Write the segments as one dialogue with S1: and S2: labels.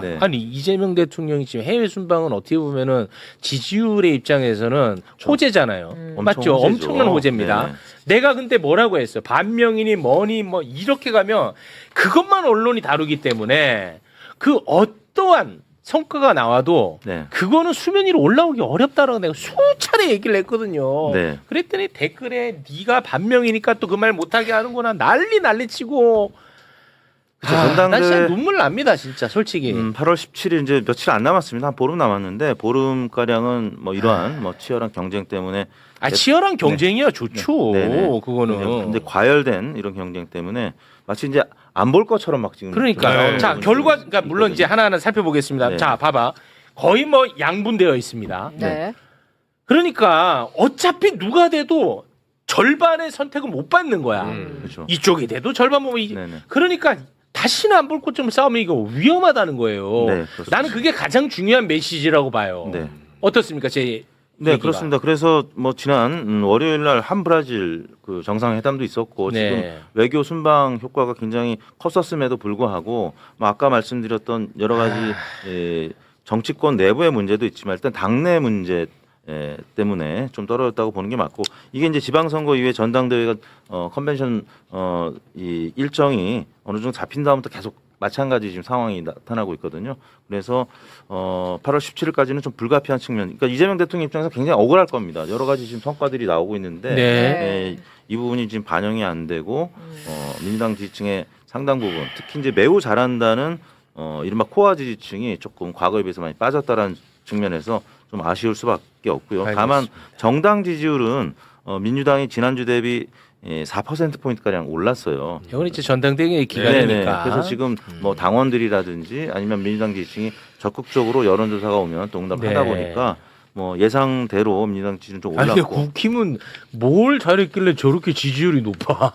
S1: 네.
S2: 아니 이재명 대통령이 지금 해외 순방은 어떻게 보면은 지지율의 입장에서는 호재잖아요. 맞죠?
S1: 호재죠.
S2: 엄청난 호재입니다.
S1: 네.
S2: 내가 근데 뭐라고 했어요? 반명이니 뭐니 뭐 이렇게 가면 그것만 언론이 다루기 때문에 그 어떠한 성과가 나와도
S1: 네.
S2: 그거는 수면 위로 올라오기 어렵다라고 내가 수차례 얘기를 했거든요.
S1: 네.
S2: 그랬더니 댓글에 네가 반명이니까 또 그 말 못하게 하는구나 난리 치고
S1: 그쵸,
S2: 나 진짜
S1: 전당대회
S2: 눈물 납니다 진짜 솔직히.
S1: 8월 17일 이제 며칠 안 남았습니다. 한 보름 남았는데 보름 가량은 뭐 이러한 뭐 치열한 경쟁 때문에
S2: 치열한 경쟁이야 좋죠.
S1: 네네.
S2: 그거는.
S1: 근데 과열된 이런 경쟁 때문에 마치 이제 안 볼 것처럼 막 지금
S2: 그러니까요.
S1: 나오는
S2: 자
S1: 부분이
S2: 결과 그러니까 물론
S1: 있거든요.
S2: 이제 하나하나 살펴보겠습니다.
S1: 네.
S2: 자 봐봐 거의 뭐 양분되어 있습니다.
S3: 네.
S2: 그러니까 어차피 누가 돼도 절반의 선택은 못 받는 거야.
S1: 그렇죠.
S2: 이쪽이 돼도 절반 보면
S1: 네네.
S2: 그러니까 다시는 안 볼 것처럼 싸우면 이거 위험하다는 거예요.
S1: 네, 그렇습니다.
S2: 나는 그게 가장 중요한 메시지라고 봐요.
S1: 네.
S2: 어떻습니까, 제
S1: 네,
S2: 얘기가?
S1: 그렇습니다. 그래서 뭐 지난 월요일 날 한 브라질 그 정상회담도 있었고
S2: 네.
S1: 지금 외교 순방 효과가 굉장히 컸었음에도 불구하고 뭐 아까 말씀드렸던 여러 가지 정치권 내부의 문제도 있지만 일단 당내 문제 때문에 좀 떨어졌다고 보는 게 맞고 이게 이제 지방선거 이후에 전당대회가 컨벤션 이 일정이 어느 정도 잡힌 다음부터 계속 마찬가지 지금 상황이 나타나고 있거든요. 그래서 8월 17일까지는 좀 불가피한 측면. 그러니까 이재명 대통령 입장에서 굉장히 억울할 겁니다. 여러 가지 지금 성과들이 나오고 있는데
S2: 네.
S1: 이 부분이 지금 반영이 안 되고 민주당 지지층의 상당 부분, 특히 이제 매우 잘한다는 이른바 코어 지지층이 조금 과거에 비해서 많이 빠졌다라는 측면에서 좀 아쉬울 수밖에 없고요.
S2: 알겠습니다.
S1: 다만 정당 지지율은 민주당이 지난주 대비 4%포인트 가량 올랐어요.
S2: 이건 이제 전당대회
S1: 네네.
S2: 기간이니까.
S1: 그래서 지금 뭐 당원들이라든지 아니면 민주당 지지층이 적극적으로 여론조사가 오면 또 응답하다
S2: 네.
S1: 보니까 뭐 예상대로 민주당 지지는 좀
S2: 아니
S1: 올랐고.
S2: 국힘은 뭘 잘했길래 저렇게 지지율이 높아?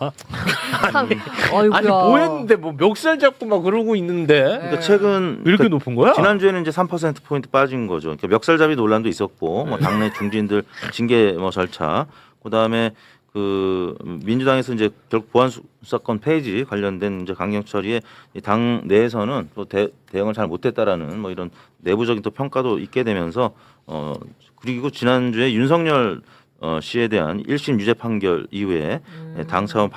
S3: 아이고야.
S2: 아니 뭐 했는데 뭐 멱살 잡고 막 그러고 있는데
S1: 그러니까 최근
S2: 왜 이렇게
S1: 그러니까
S2: 높은 거야?
S1: 지난주에는 이제 3%포인트 빠진 거죠. 그러니까 멱살잡이 논란도 있었고 뭐 당내 중진들 징계 뭐 절차 그다음에 그 민주당에서 이제 결국 보안 수사권 폐지 관련된 이제 강경처리에 당 내에서는 또 대응을 잘 못했다라는 뭐 이런 내부적인 또 평가도 있게 되면서 그리고 지난주에 윤석열 씨에 대한 1심 유죄 판결 이후에 당 차원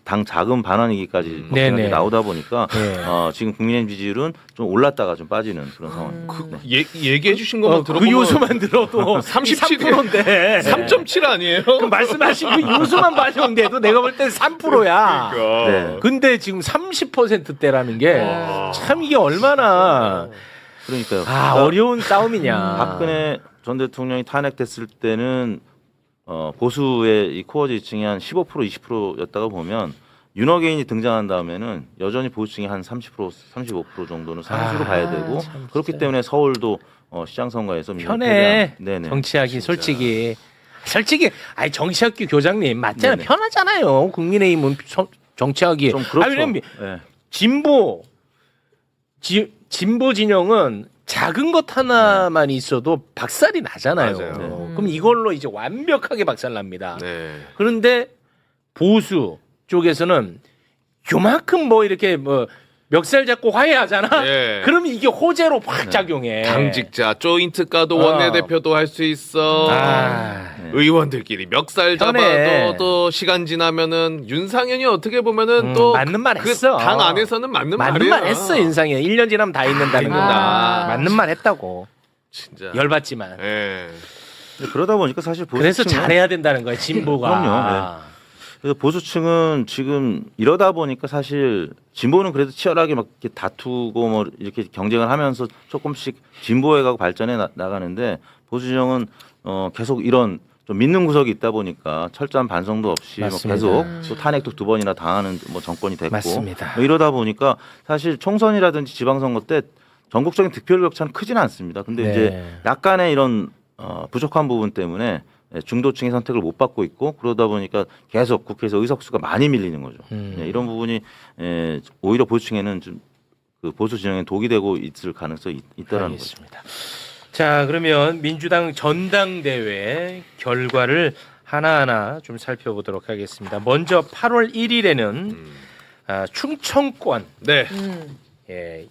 S1: 당 자금 반환이기까지
S2: 네네.
S1: 나오다 보니까
S2: 네.
S1: 지금 국민의힘 지지율은 좀 올랐다가 좀 빠지는 그런 상황입니다. 네.
S4: 얘기해 주신 것만
S2: 그
S4: 들어보면
S2: 요소만 들어도
S4: 37
S2: 3%인데
S4: 3.7 아니에요?
S2: 그 말씀하신 그 요소만 봐줬는데도 내가 볼 땐 3%야.
S1: 네.
S2: 근데 지금 30%대라는 게 참 이게 얼마나
S1: 그러니까요.
S2: 어려운 싸움이냐.
S1: 박근혜 전 대통령이 탄핵됐을 때는 보수의 이 코어 지지층이 한 15% 20%였다가 보면 윤호개인이 등장한 다음에는 여전히 보수층이 한 30% 35% 정도는 상수로 봐야 되고
S2: 참
S1: 그렇기
S2: 진짜.
S1: 때문에 서울도 시장 선거에서
S2: 편해.
S1: 네네.
S2: 정치하기 솔직히 아니 정치학교 교장님 맞잖아요.
S1: 네네.
S2: 편하잖아요. 국민의힘은 정치하기.
S1: 좀 그렇죠.
S2: 왜냐면
S1: 네.
S2: 진보 진영은 작은 것 하나만 있어도 박살이 나잖아요.
S4: 맞아요.
S1: 네.
S2: 그럼 이걸로 이제 완벽하게 박살납니다.
S4: 네.
S2: 그런데 보수 쪽에서는 요만큼 뭐 이렇게 뭐 멱살 잡고 화해하잖아.
S4: 예.
S2: 그러면 이게 호재로 확 작용해.
S4: 당직자 조인트가도 원내대표도 할 수 있어.
S1: 네.
S4: 의원들끼리 멱살
S2: 편해.
S4: 잡아도 또 시간 지나면은 윤상현이 어떻게 보면은 또
S2: 맞는 말 했어.
S4: 당 안에서는 맞는 말이야.
S2: 말 했어 윤상현. 1년 지나면 다 있는다는 거.
S4: 있는다.
S2: 맞는 말 했다고.
S4: 진짜.
S2: 열받지만.
S4: 예.
S1: 근데 그러다 보니까 사실
S2: 그래서
S1: 보수층은-
S2: 잘해야 된다는 거야 진보가.
S1: 그럼요. 그래서 보수층은 지금 이러다 보니까 사실 진보는 그래도 치열하게 막 이렇게 다투고 뭐 이렇게 경쟁을 하면서 조금씩 진보해 가고 발전해 나가는데 보수 진영은 계속 이런 좀 믿는 구석이 있다 보니까 철저한 반성도 없이 뭐
S2: 맞습니다.
S1: 계속 또 탄핵도 2번이나 당하는 뭐 정권이 됐고
S2: 맞습니다.
S1: 뭐 이러다 보니까 사실 총선이라든지 지방선거 때 전국적인 득票격차는 크지는 않습니다. 근데
S2: 네.
S1: 이제 약간의 이런 부족한 부분 때문에 중도층의 선택을 못 받고 있고 그러다 보니까 계속 국회에서 의석수가 많이 밀리는 거죠. 이런 부분이 오히려 보수층에는 좀 그 보수 진영에 독이 되고 있을 가능성이 있다라는 거죠.
S2: 알겠습니다. 자 그러면 민주당 전당대회 결과를 하나하나 좀 살펴보도록 하겠습니다. 먼저 8월 1일에는 충청권
S4: 네.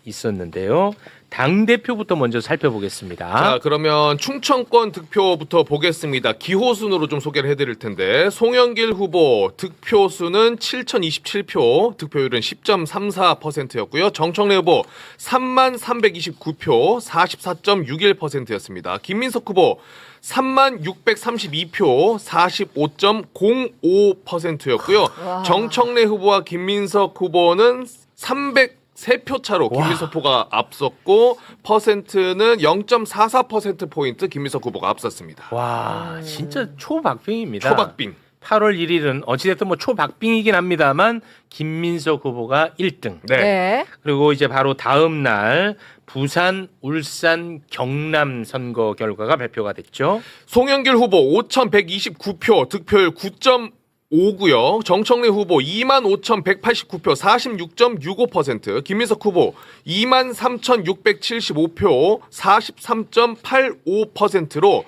S2: 있었는데요. 당 대표부터 먼저 살펴보겠습니다.
S4: 자, 그러면 충청권 득표부터 보겠습니다. 기호 순으로 좀 소개를 해드릴 텐데 송영길 후보 득표수는 7,027표, 득표율은 10.34%였고요. 정청래 후보 3329표, 44.61%였습니다. 김민석 후보 3632표, 45.05%였고요. 정청래 후보와 김민석 후보는 303표 차로 김민석 후보가 앞섰고 퍼센트는 0.44%포인트 김민석 후보가 앞섰습니다.
S2: 와, 진짜 초박빙입니다.
S4: 초박빙.
S2: 8월 1일은 어찌됐든 뭐 초박빙이긴 합니다만 김민석 후보가 1등.
S4: 네.
S3: 네.
S2: 그리고 이제 바로 다음 날 부산, 울산, 경남 선거 결과가 발표가 됐죠.
S4: 송영길 후보 5,129표, 득표율 9.5고요. 정청래 후보 25,189표, 46.65%. 김민석 후보 23,675표, 43.85%로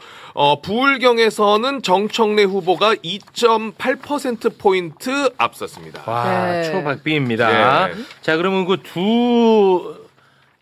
S4: 부울경에서는 정청래 후보가 2.8%포인트 앞섰습니다.
S2: 와,
S3: 네.
S2: 초박빙입니다.
S4: 네.
S2: 자, 그러면 그 두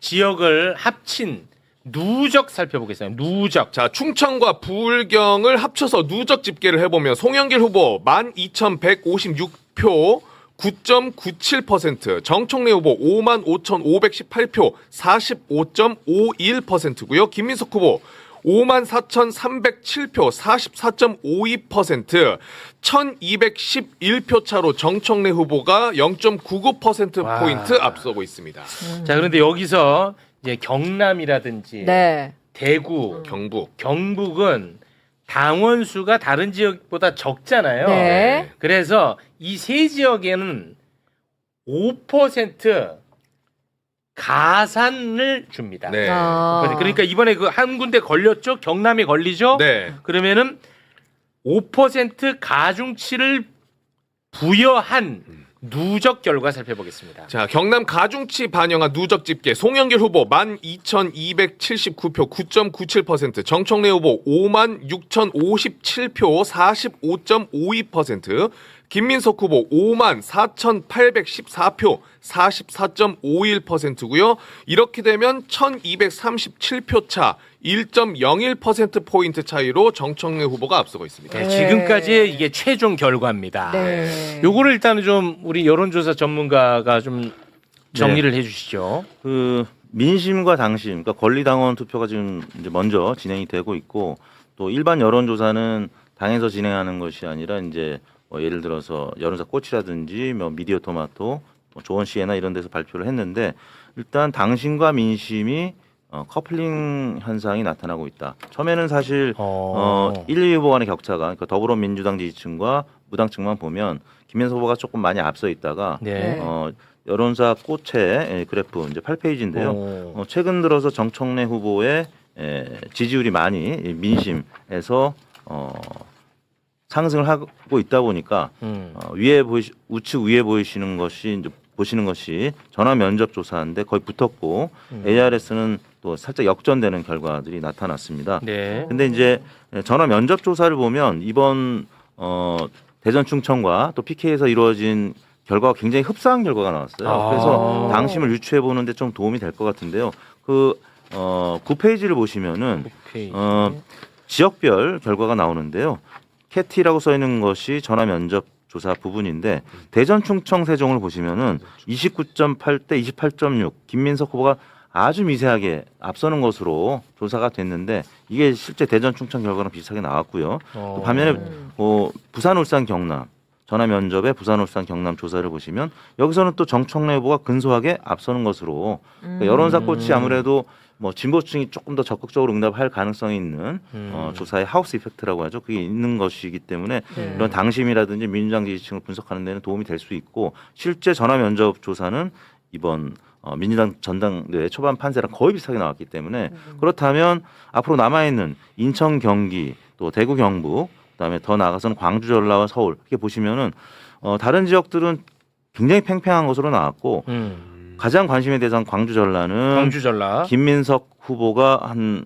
S2: 지역을 합친 누적 살펴보겠습니다. 누적.
S4: 자, 충청과 부울경을 합쳐서 누적 집계를 해보면 송영길 후보 12,156표 9.97%, 정청래 후보 55,518표 45.51%고요. 김민석 후보 54,307표 44.52%, 1,211표 차로 정청래 후보가 0.99%포인트
S2: 와.
S4: 앞서고 있습니다.
S2: 자, 그런데 여기서 이제 경남이라든지
S3: 네.
S2: 대구,
S4: 경북.
S2: 경북은 당원 수가 다른 지역보다 적잖아요.
S3: 네.
S2: 그래서 이 세 지역에는 5% 가산을 줍니다.
S4: 네.
S2: 그러니까 이번에 그 한 군데 걸렸죠? 경남이 걸리죠?
S4: 네.
S2: 그러면은 5% 가중치를 부여한 누적 결과 살펴보겠습니다.
S4: 자, 경남 가중치 반영한 누적 집계 송영길 후보 12,279표 9.97%, 정청래 후보 56,057표 45.52%, 김민석 후보 54,814표 44.51%고요. 이렇게 되면 1,237표 차 1.01%포인트 차이로 정청래 후보가 앞서고 있습니다.
S2: 네, 지금까지의 이게 최종 결과입니다.
S3: 네.
S2: 요거를 일단은 좀 우리 여론조사 전문가가 좀 정리를 해주시죠.
S1: 그 민심과 당심, 그러니까 권리당원 투표가 지금 이제 먼저 진행이 되고 있고, 또 일반 여론조사는 당에서 진행하는 것이 아니라 이제 뭐 예를 들어서 여론사 꽃이라든지 뭐 미디어 토마토, 뭐 조원 시에나 이런 데서 발표를 했는데, 일단 당심과 민심이 커플링 현상이 나타나고 있다. 처음에는 사실 1, 2 후보 간의 격차가, 그러니까 더불어민주당 지지층과 무당층만 보면 김민석 후보가 조금 많이 앞서 있다가
S2: 네.
S1: 여론사 꽃의 그래프 이제 8페이지인데요. 최근 들어서 정청래 후보의 지지율이 많이 민심에서 상승을 하고 있다 보니까 우측 위에 보이시는 것이 이제 보시는 것이 전화 면접 조사인데 거의 붙었고 ARS는 또 살짝 역전되는 결과들이 나타났습니다.
S2: 네.
S1: 근데 이제 전화 면접 조사를 보면 이번 대전 충청과 또 PK에서 이루어진 결과가 굉장히 흡사한 결과가 나왔어요. 그래서 당심을 유추해 보는데 좀 도움이 될 것 같은데요. 그 9페이지를 보시면은 지역별 결과가 나오는데요. 캐티라고 써 있는 것이 전화 면접 조사 부분인데 대전 충청 세종을 보시면은 29.8대 28.6 김민석 후보가 아주 미세하게 앞서는 것으로 조사가 됐는데 이게 실제 대전 충청 결과랑 비슷하게 나왔고요. 또 반면에 부산 울산 경남 전화 면접에 부산 울산 경남 조사를 보시면 여기서는 또 정청래 후보가 근소하게 앞서는 것으로 그러니까 여론사 꽃이 아무래도 뭐 진보층이 조금 더 적극적으로 응답할 가능성이 있는 조사의 하우스 이펙트라고 하죠. 그게 있는 것이기 때문에 이런 당심이라든지 민주당 지지층을 분석하는 데는 도움이 될 수 있고 실제 전화 면접 조사는 이번 민주당 전당대회 초반 판세랑 거의 비슷하게 나왔기 때문에 그렇다면 앞으로 남아있는 인천, 경기, 또 대구, 경북, 그다음에 더 나아가서는 광주, 전라와 서울 이렇게 보시면은 다른 지역들은 굉장히 팽팽한 것으로 나왔고 가장 관심의 대상 광주, 전라는
S2: 광주 전라
S1: 김민석 후보가 한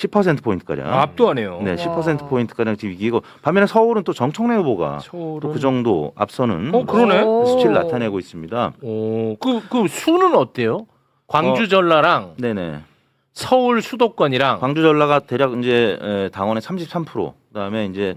S1: 10% 포인트가량.
S2: 압도하네요.
S1: 네,
S3: 와.
S1: 10% 포인트가량 지금 이기고 반면에 서울은 또 정청래 후보가 또 그 정도 앞서는
S2: 그러네.
S1: 수치를 나타내고 있습니다.
S2: 그 수는 어때요? 광주 전라랑
S1: 네네.
S2: 서울 수도권이랑
S1: 광주 전라가 대략 이제 당원의 33%, 그다음에 이제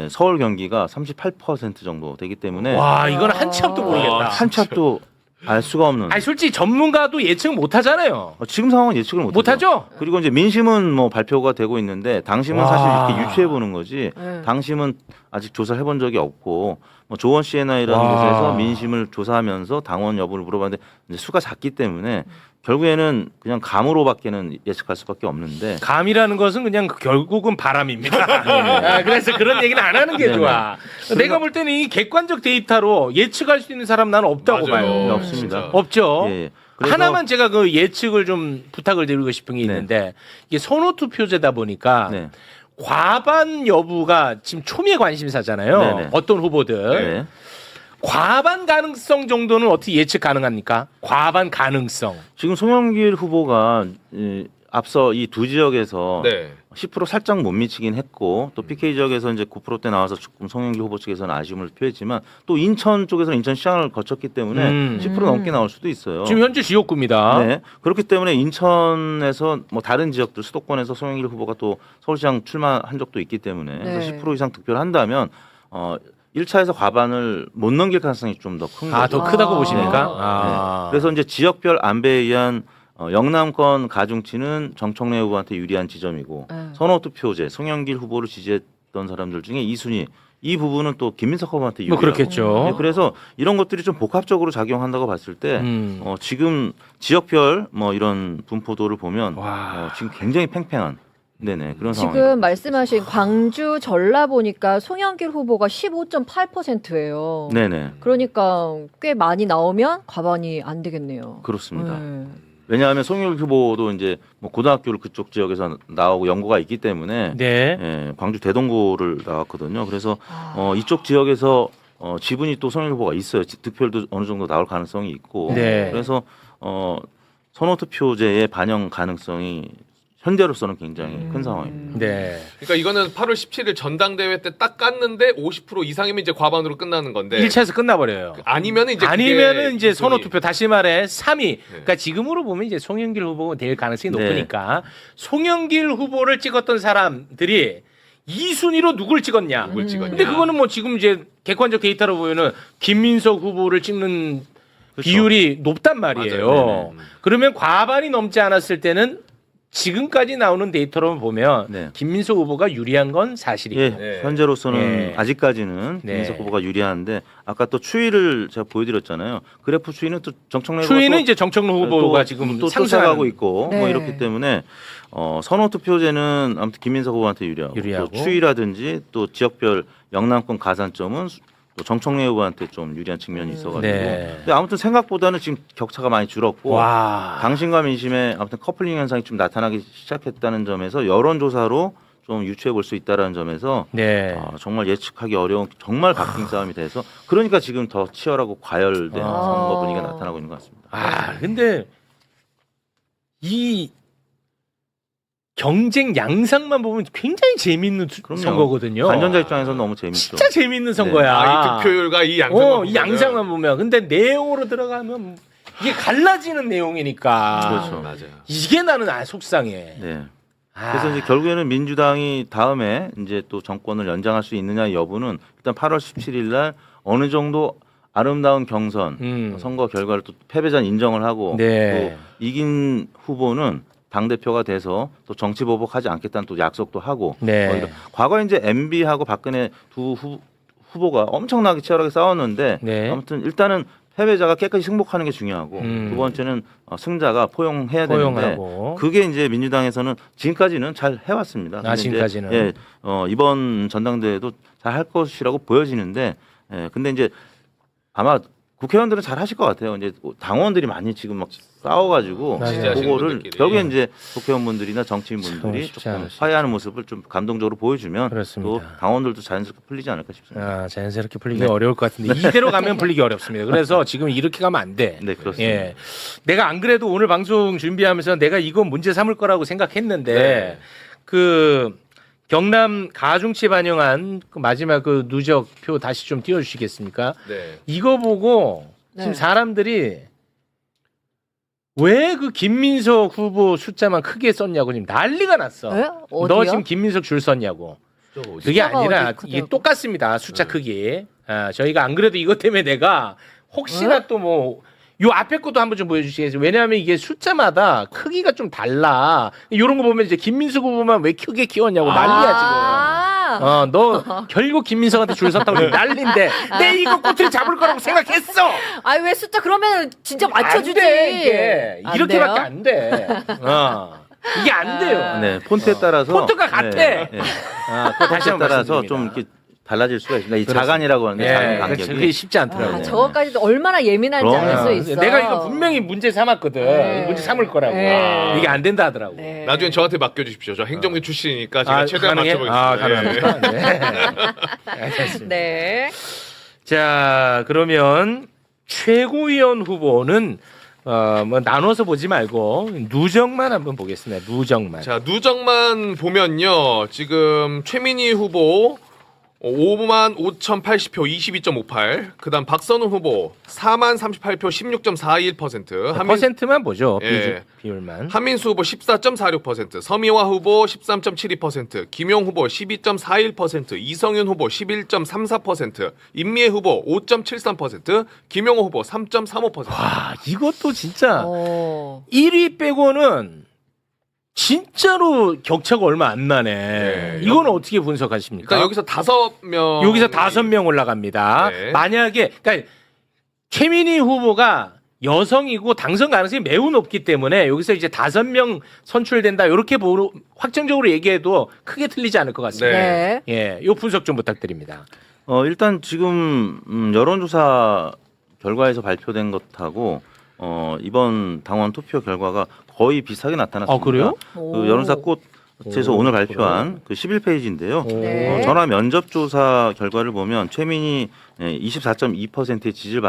S1: 서울 경기가 38% 정도 되기 때문에
S2: 와 이건 한참도 모르겠다.
S1: 한참 또 알 수가 없는.
S2: 아니 솔직히 전문가도 예측 못 하잖아요.
S1: 지금 상황은 예측을
S2: 못 하죠?
S1: 그리고 이제 민심은 뭐 발표가 되고 있는데 당심은
S2: 와.
S1: 사실 이렇게 유추해 보는 거지.
S3: 네.
S1: 당심은 아직 조사를 해본 적이 없고 뭐 조원 CNI라는
S2: 와.
S1: 곳에서 민심을 조사하면서 당원 여부를 물어봤는데 이제 수가 작기 때문에 결국에는 그냥 감으로밖에는 예측할 수밖에 없는데.
S2: 감이라는 것은 그냥 결국은 바람입니다. 아, 그래서 그런 얘기는 안 하는 게
S1: 네네.
S2: 좋아. 내가 볼 때는 이 객관적 데이터로 예측할 수 있는 사람 나는 없다고
S4: 맞아요.
S2: 봐요.
S1: 없습니다.
S4: 진짜.
S2: 없죠.
S1: 예. 그래서-
S2: 하나만 제가 그 예측을 좀 부탁을 드리고 싶은 게 있는데 이게 선호 투표제다 보니까
S1: 네.
S2: 과반 여부가 지금 초미의 관심사잖아요.
S1: 네네.
S2: 어떤 후보들.
S1: 네.
S2: 과반 가능성 정도는 어떻게 예측 가능합니까? 과반 가능성.
S1: 지금 송영길 후보가 앞서 이 두 지역에서
S4: 네.
S1: 10% 살짝 못 미치긴 했고 또 PK 지역에서 이제 9%대 나와서 조금 송영길 후보 측에서는 아쉬움을 표했지만 또 인천 쪽에서는 인천 시장을 거쳤기 때문에 10% 넘게 나올 수도 있어요.
S2: 지금 현재 지역구입니다.
S1: 네. 그렇기 때문에 인천에서 뭐 다른 지역들 수도권에서 송영길 후보가 또 서울시장 출마한 적도 있기 때문에
S3: 네.
S1: 10% 이상 득표를 한다면 1차에서 과반을 못 넘길 가능성이 좀 더 큰 거죠.
S2: 더 크다고
S3: 아.
S2: 보십니까?
S3: 네.
S2: 아.
S1: 그래서 이제 지역별 안배에 의한 영남권 가중치는 정청래 후보한테 유리한 지점이고
S3: 네.
S1: 선호투표제 송영길 후보를 지지했던 사람들 중에 2순위 이 부분은 또 김민석 후보한테
S2: 뭐
S1: 유리하고
S2: 그렇겠죠.
S1: 네, 그래서 이런 것들이 좀 복합적으로 작용한다고 봤을 때 지금 지역별 뭐 이런 분포도를 보면
S2: 와.
S1: 지금 굉장히 팽팽한 네네 그런 상황입니다.
S3: 지금 말씀하신 광주 전라 보니까 송영길 후보가 15.8%예요.
S1: 네네
S3: 그러니까 꽤 많이 나오면 과반이 안 되겠네요.
S1: 그렇습니다.
S3: 네.
S1: 왜냐하면 송영길 후보도 이제 뭐 고등학교를 그쪽 지역에서 나오고 연고가 있기 때문에
S2: 네.
S1: 예, 광주 대동고를 나왔거든요. 그래서
S3: 아.
S1: 이쪽 지역에서 지분이 또 송영길 후보가 있어요. 득표율도 어느 정도 나올 가능성이 있고
S2: 네.
S1: 그래서 선호투표제의 반영 가능성이 현재로서는 굉장히 큰 상황입니다.
S2: 네.
S4: 그러니까 이거는 8월 17일 전당대회 때 딱 깠는데 50% 이상이면 이제 과반으로 끝나는 건데
S2: 1차에서 끝나버려요.
S4: 아니면은 이제
S2: 아니면은 이제
S4: 그게
S2: 선호 투표 다시 말해 3위.
S1: 네.
S2: 그러니까 지금으로 보면 이제 송영길 후보가 될 가능성이
S1: 네.
S2: 높으니까 송영길 후보를 찍었던 사람들이 2순위로 누굴 찍었냐.
S4: 누굴 찍었냐.
S2: 근데 그거는 뭐 지금 이제 객관적 데이터로 보면은 김민석 후보를 찍는
S1: 그렇죠.
S2: 비율이 높단 말이에요.
S1: 맞아요. 네네.
S2: 그러면 과반이 넘지 않았을 때는 지금까지 나오는 데이터로 보면
S1: 네.
S2: 김민석 후보가 유리한 건 사실이에요.
S1: 예,
S4: 네.
S1: 현재로서는
S2: 예.
S1: 아직까지는
S2: 네.
S1: 김민석 후보가 유리한데 아까 또 추이를 제가 보여드렸잖아요. 그래프 추이는 또 정청래
S2: 추이는
S1: 후보가
S2: 이제 정청래 후보가 지금
S1: 또
S2: 상승하고
S1: 상승하고 있고
S3: 네.
S1: 뭐 이렇기 때문에 선호투표제는 아무튼 김민석 후보한테 유리하고,
S2: 유리하고.
S1: 또 추이라든지 또 지역별 영남권 가산점은 또 정청래 후보한테 좀 유리한 측면이 있어가지고
S2: 네.
S1: 근데 아무튼 생각보다는 지금 격차가 많이 줄었고
S2: 와.
S1: 당신과 민심의 아무튼 커플링 현상이 좀 나타나기 시작했다는 점에서 여론조사로 좀 유추해 볼 수 있다는 점에서
S2: 네.
S1: 정말 예측하기 어려운 정말 박빙 싸움이 돼서 그러니까 지금 더 치열하고 과열된 선거 분위기가 나타나고 있는 것 같습니다.
S2: 근데 이 경쟁 양상만 보면 굉장히 재밌는
S1: 그럼요.
S2: 선거거든요.
S1: 관전자 입장에서는 너무 재밌죠.
S2: 진짜 재밌는 선거야.
S4: 이 득표율과 이 양상만
S2: 이 양상만 보면. 근데 내용으로 들어가면 이게 갈라지는 내용이니까.
S1: 그렇죠.
S4: 맞아요.
S2: 이게 나는 속상해.
S1: 네. 그래서 이제 결국에는 민주당이 다음에 이제 또 정권을 연장할 수 있느냐 여부는 일단 8월 17일 날 어느 정도 아름다운 경선 선거 결과를 또 패배자는 인정을 하고
S2: 네.
S1: 또 이긴 후보는 당 대표가 돼서 또 정치 보복하지 않겠다는 또 약속도 하고
S2: 네.
S1: 과거에 이제 MB하고 박근혜 두 후보가 엄청나게 치열하게 싸웠는데
S2: 네.
S1: 아무튼 일단은 패배자가 깨끗이 승복하는 게 중요하고 두 번째는 승자가 포용해야 되는데
S2: 포용하고.
S1: 그게 이제 민주당에서는 지금까지는 잘 해왔습니다. 근데 이제,
S2: 지금까지는.
S1: 이번 전당대회도 잘 할 것이라고 보여지는데 근데 이제 아마 국회의원들은 잘 하실 것 같아요. 이제 당원들이 많이 지금 막 싸워가지고
S2: 맞아요.
S4: 지지하시는
S1: 그거를
S4: 분들끼리.
S1: 결국에 이제 국회의원분들이나 정치인분들이
S2: 참 쉽지
S1: 조금
S2: 않으시죠.
S1: 화해하는 모습을 좀 감동적으로 보여주면
S2: 그렇습니다.
S1: 또 당원들도 자연스럽게 풀리지 않을까 싶습니다.
S2: 자연스럽게 풀리기
S1: 네.
S2: 어려울 것 같은데 이대로 가면 풀리기 어렵습니다. 그래서 지금 이렇게 가면 안 돼.
S1: 네, 그렇습니다.
S2: 내가 안 그래도 오늘 방송 준비하면서 내가 이거 문제 삼을 거라고 생각했는데
S4: 네.
S2: 그 경남 가중치 반영한 그 마지막 그 누적표 다시 좀 띄워주시겠습니까?
S4: 네.
S2: 이거 보고 지금
S3: 네.
S2: 사람들이 왜 그 김민석 후보 숫자만 크게 썼냐고 지금 난리가 났어.
S3: 에? 어디요?
S2: 너 지금 김민석 줄 썼냐고. 그게
S3: 숫자가
S2: 아니라
S3: 어디
S2: 이게
S3: 크다고?
S2: 똑같습니다. 숫자 크기. 아, 저희가 안 그래도 이것 때문에 내가 혹시나 또 뭐 요 앞에 것도 한번 좀 보여주시겠어요? 왜냐하면 이게 숫자마다 크기가 좀 달라. 이런 거 보면 이제 김민석 후보만 왜 크게 키웠냐고 난리야 지금. 너 결국 김민석한테 줄 섰다고 난리인데 내 이거 꼬투리 잡을 거라고 생각했어.
S3: 아니 왜 숫자 그러면 진짜 맞춰주지.
S2: 안 돼, 이게.
S3: 안
S2: 이렇게밖에
S3: 돼요?
S2: 안 돼. 이게 안 돼요.
S1: 네, 폰트에 따라서
S2: 폰트가 같아.
S1: 네, 네.
S2: 그거 다시
S1: 폰트에
S2: 한번
S1: 따라서
S2: 말씀드립니다.
S1: 좀 이렇게 달라질 수가 있습니다. 이 자간이라고 하는데 작은
S2: 예,
S1: 간격이.
S2: 그게 쉽지 않더라고요.
S3: 아, 저거까지도 얼마나 예민한지
S1: 그럼요.
S3: 알 수 있어.
S2: 내가 이거 분명히 문제 삼았거든.
S3: 네.
S2: 문제 삼을 거라고.
S3: 네.
S2: 이게 안 된다 하더라고.
S3: 네.
S4: 나중엔 저한테 맡겨주십시오. 저 행정부 출신이니까 제가 최대한
S2: 가능해?
S4: 맞춰보겠습니다.
S2: 아, 가능합니까? 네. 알겠습니다.
S3: 네.
S2: 자, 그러면 최고위원 후보는 뭐 나눠서 보지 말고 누적만 한번 보겠습니다. 누적만.
S4: 자, 누적만 보면요. 지금 최민희 후보 55,080표 22.58. 그다음 박선우 후보 40,038표 16.41%.
S2: 퍼센트만 보죠.
S4: 예.
S2: 비율만.
S4: 한민수 후보 14.46%, 서미화 후보 13.72%, 김용 후보 12.41%, 이성윤 후보 11.34%, 임미애 후보 5.73%, 김용호 후보 3.35%.
S2: 와, 이것도 진짜
S3: 어.
S2: 1위 빼고는 진짜로 격차가 얼마 안 나네.
S4: 네.
S2: 이거는 어떻게 분석하십니까?
S4: 일단 여기서 5명
S2: 여기서 5명 올라갑니다.
S4: 네.
S2: 만약에 그러니까 최민희 후보가 여성이고 당선 가능성이 매우 높기 때문에 여기서 이제 5명 선출된다 이렇게 확정적으로 얘기해도 크게 틀리지 않을 것 같습니다.
S3: 네.
S2: 예, 요 분석 좀 부탁드립니다.
S1: 일단 지금 여론조사 결과에서 발표된 것하고 이번 당원 투표 결과가 거의 비슷하게 나타났습니다.
S2: 그래요?
S1: 그 여론사 꽃에서 오늘 발표한 그 11페이지인데요.
S3: 네.
S1: 전화 면접 조사 결과를 보면 최민희 24.2%의 지지를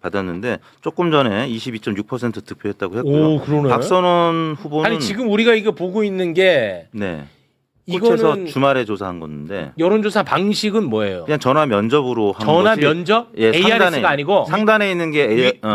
S1: 받았는데 조금 전에 22.6% 득표했다고 했고요.
S2: 오, 그러네.
S1: 박선원 후보는
S2: 아니 지금 우리가 이거 보고 있는 게
S1: 네. 꽃에서
S2: 이거는
S1: 주말에 조사한 건데
S2: 여론조사 방식은 뭐예요?
S1: 그냥 전화 면접으로 한
S2: 전화
S1: 거지.
S2: 면접?
S1: 예,
S2: ARS가 아니고
S1: 상단에 있는 게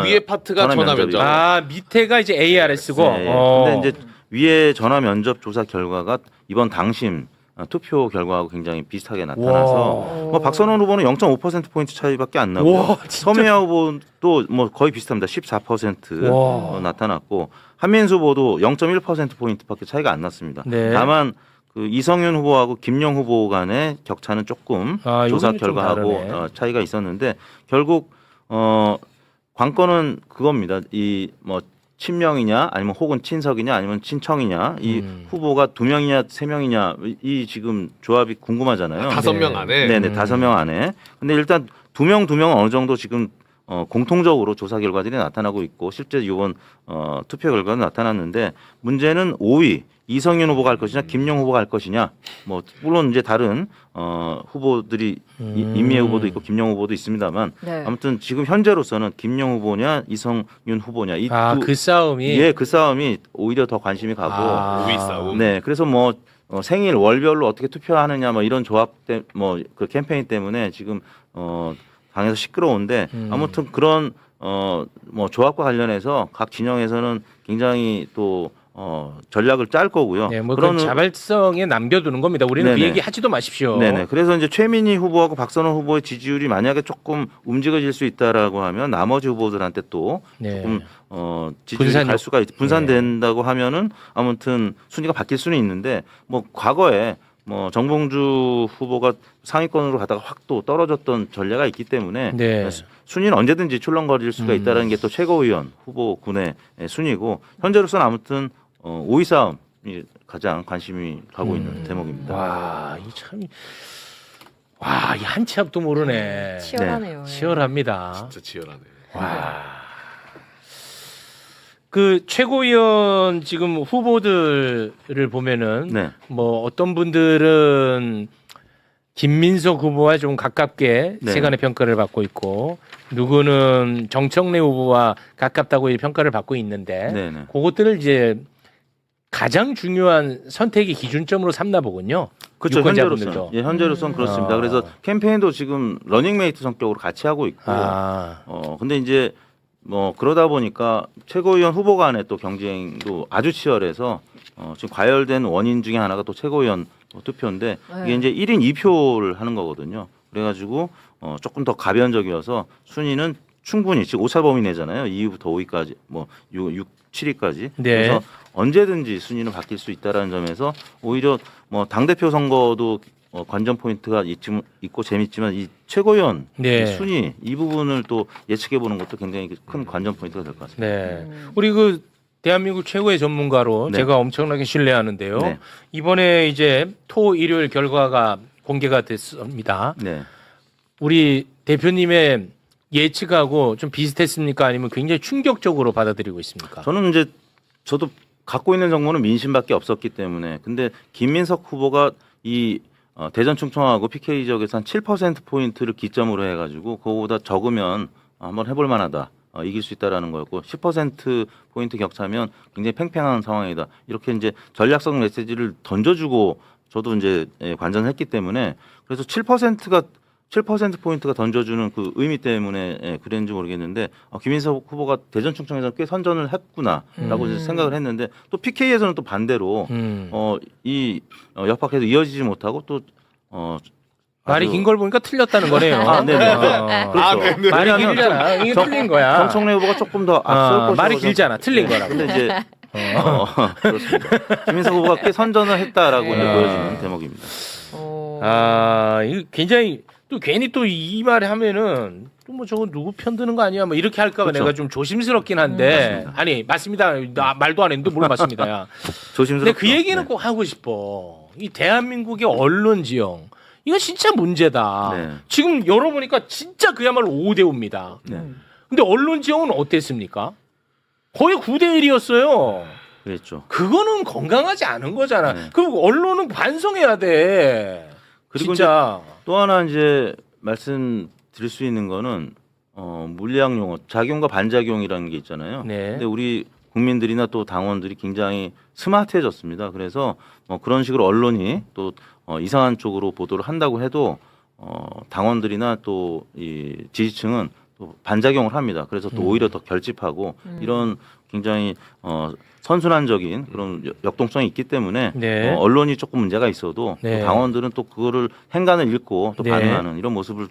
S4: 위에 파트가 전화 면접.
S2: 아 밑에가 이제 ARS고.
S1: 네, 근데 이제 위에 전화 면접 조사 결과가 이번 당심 투표 결과하고 굉장히 비슷하게 나타나서 뭐 박선원 후보는 0.5% 포인트 차이밖에 안 나고요.
S2: 와, 진짜.
S1: 서미아 후보도 뭐 거의 비슷합니다. 14%
S2: 와.
S1: 나타났고 한민수 후보도 0.1% 포인트밖에 차이가 안 났습니다.
S2: 네.
S1: 다만 그 이성윤 후보하고 김용 후보 간의 격차는 조금 조사
S2: 요거는 좀
S1: 결과하고
S2: 다르네.
S1: 차이가 있었는데 결국 관건은 그겁니다. 이 뭐 친명이냐 아니면 혹은 친석이냐 아니면 친청이냐 이 후보가 2명이냐 3명이냐 이 지금 조합이 궁금하잖아요.
S4: 5명 안에.
S1: 네네 5명 안에. 근데 일단 2명은 어느 정도 지금 공통적으로 조사 결과들이 나타나고 있고 실제 이번 투표 결과는 나타났는데 문제는 5위 이성윤 후보가 할 것이냐 김용 후보가 할 것이냐 뭐 물론 이제 다른 후보들이 임미애 후보도 있고 김용 후보도 있습니다만
S3: 네.
S1: 아무튼 지금 현재로서는 김용 후보냐 이성윤 후보냐 이
S2: 그 싸움이.
S1: 예, 그 싸움이 오히려 더 관심이 가고
S4: 5위 싸움.
S1: 네, 그래서 뭐 생일 월별로 어떻게 투표하느냐 뭐 이런 조합 뭐 그 캠페인 때문에 지금 당에서 시끄러운데 아무튼 그런 뭐 조합과 관련해서 각 진영에서는 굉장히 또 전략을 짤 거고요.
S2: 네, 뭐 그런 자발성에 남겨두는 겁니다. 우리는 그
S1: 네네.
S2: 얘기 하지도 마십시오.
S1: 네네. 그래서 이제 최민희 후보하고 박선원 후보의 지지율이 만약에 조금 움직여질 수 있다라고 하면 나머지 후보들한테 또
S2: 네.
S1: 조금 지지율이 갈 수가 분산된다고 하면은 아무튼 순위가 바뀔 수는 있는데 뭐 과거에 뭐 정봉주 후보가 상위권으로 가다가 확 또 떨어졌던 전례가 있기 때문에
S2: 네.
S1: 순위는 언제든지 출렁거릴 수가 있다는 게 또 최고위원 후보군의 순위고 현재로서는 아무튼 5위 싸움이 가장 관심이 가고 있는 대목입니다.
S2: 와, 이 참. 와, 이 한 치 앞도 모르네.
S3: 치열하네요.
S2: 치열합니다.
S4: 진짜 치열하네.
S2: 와. 그 최고위원 지금 후보들을 보면은
S1: 네.
S2: 뭐 어떤 분들은 김민석 후보와 좀 가깝게
S1: 네.
S2: 세간의 평가를 받고 있고 누구는 정청래 후보와 가깝다고 평가를 받고 있는데
S1: 네네.
S2: 그것들을 이제 가장 중요한 선택의 기준점으로 삼나 보군요.
S1: 그렇죠.
S2: 유권자분들도.
S1: 현재로선 현재로선 그렇습니다.
S2: 아.
S1: 그래서 캠페인도 지금 러닝메이트 성격으로 같이 하고 있고
S2: 아.
S1: 근데 이제 뭐 그러다 보니까 최고위원 후보 간의 또 경쟁도 아주 치열해서 지금 과열된 원인 중에 하나가 또 최고위원 투표인데 이게
S3: 네.
S1: 이제 1인 2표를 하는 거거든요. 그래가지고 조금 더 가변적이어서 순위는 충분히 지금 오차 범위 내잖아요. 2위부터 5위까지 뭐 6, 7위까지.
S2: 네.
S1: 그래서 언제든지 순위는 바뀔 수 있다라는 점에서 오히려 뭐 당대표 선거도 관전 포인트가 있고 재밌지만 이 최고위원
S2: 네.
S1: 이 순위 이 부분을 또 예측해 보는 것도 굉장히 큰 관전 포인트가 될 것 같습니다.
S2: 네. 우리 그 대한민국 최고의 전문가로
S1: 네.
S2: 제가 엄청나게 신뢰하는데요.
S1: 네.
S2: 이번에 이제 토 일요일 결과가 공개가 됐습니다.
S1: 네.
S2: 우리 대표님의 예측하고 좀 비슷했습니까? 아니면 굉장히 충격적으로 받아들이고 있습니까?
S1: 저는 이제 저도 갖고 있는 정보는 민심밖에 없었기 때문에 근데 김민석 후보가 이 대전 충청하고 PK 지역에서 한 7% 포인트를 기점으로 해가지고 그거보다 적으면 한번 해볼 만하다. 이길 수 있다라는 거였고 10% 포인트 격차면 굉장히 팽팽한 상황이다. 이렇게 이제 전략성 메시지를 던져주고 저도 이제 관전했기 때문에 그래서 7% 포인트가 던져주는 그 의미 때문에 그랬는지 모르겠는데 김인석 후보가 대전 충청에서 꽤 선전을 했구나라고 이제 생각을 했는데 또 PK에서는 또 반대로 이 역학에서 이어지지 못하고 또
S2: 말이 긴 걸 보니까 틀렸다는 거네요.
S1: 아, 네네. 그렇죠.
S4: 네네.
S2: 말이
S1: 왜냐하면
S2: 길잖아. 이게 틀린 거야.
S1: 정청래 후보가 조금 더 앞설 것이라고
S2: 말이 길잖아. 틀린 거라고.
S1: 근데 이제 그렇습니다. 김인석 후보가 꽤 선전을 했다라고 이제 보여지는 대목입니다.
S2: 이거 굉장히 또 괜히 또 이 말에 하면은 또 뭐 저거 누구 편드는 거 아니야? 뭐 이렇게 할까봐
S1: 그렇죠.
S2: 내가 좀 조심스럽긴 한데 아니 맞습니다. 나 말도 안 했는데 뭘 맞습니다야.
S1: 조심스럽죠.
S2: 근데 그 얘기는
S1: 네.
S2: 꼭 하고 싶어. 이 대한민국의 언론 지형 이거 진짜 문제다.
S1: 네.
S2: 지금 열어보니까 진짜 그야말로 5대5입니다.
S1: 네.
S2: 근데 언론 지형은 어땠습니까? 거의 9대1이었어요.
S1: 그랬죠.
S2: 그거는 건강하지 않은 거잖아.
S1: 네.
S2: 그리고 언론은 반성해야 돼.
S1: 그리고
S2: 진짜.
S1: 또 하나 이제 말씀드릴 수 있는 거는 물리학 용어 작용과 반작용이라는 게 있잖아요.
S2: 네.
S1: 근데 우리 국민들이나 또 당원들이 굉장히 스마트해졌습니다. 그래서 그런 식으로 언론이 또 이상한 쪽으로 보도를 한다고 해도 당원들이나 또 이 지지층은 또 반작용을 합니다. 그래서 또 오히려 더 결집하고 이런 굉장히 선순환적인 그런 역동성이 있기 때문에
S2: 네.
S1: 언론이 조금 문제가 있어도
S2: 네.
S1: 또 당원들은 또 그거를 행간을 읽고 또
S2: 네.
S1: 반응하는 이런 모습을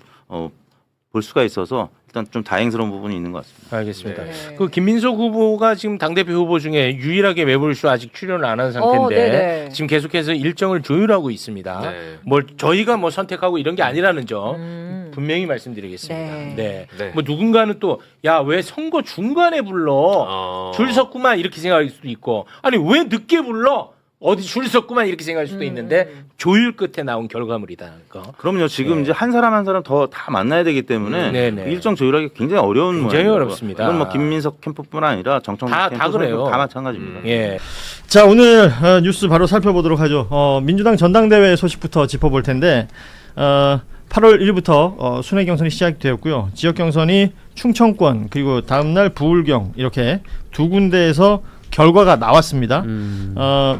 S1: 볼 수가 있어서 일단 좀 다행스러운 부분이 있는 것 같습니다.
S2: 알겠습니다.
S3: 네.
S2: 그 김민석 후보가 지금 당대표 후보 중에 유일하게 매불쇼 아직 출연을 안 한 상태인데
S3: 네네.
S2: 지금 계속해서 일정을 조율하고 있습니다.
S4: 네.
S2: 뭘 저희가 뭐 선택하고 이런 게 아니라는 점 분명히 말씀드리겠습니다.
S3: 네.
S2: 네.
S4: 네.
S2: 뭐 누군가는 또 야 왜 선거 중간에 불러 줄 섰구만 이렇게 생각할 수도 있고 아니 왜 늦게 불러 어디 줄 섰구만 이렇게 생각할 수도 있는데 조율 끝에 나온 결과물이다.
S1: 그럼요. 지금
S2: 네.
S1: 이제 한 사람 한 사람 더 다 만나야 되기 때문에
S2: 네네.
S1: 그 일정 조율하기 굉장히 어려운
S2: 굉장히
S1: 모양이고요.
S2: 어렵습니다.
S1: 이건 뭐 김민석 캠프뿐 아니라 정청래
S2: 다
S1: 캠프
S2: 그래요.
S1: 다 마찬가지입니다.
S2: 예.
S5: 자, 오늘 뉴스 바로 살펴보도록 하죠. 민주당 전당대회 소식부터 짚어볼 텐데 8월 1일부터 순회 경선이 시작되었고요. 지역 경선이 충청권 그리고 다음날 부울경 이렇게 두 군데에서 결과가 나왔습니다.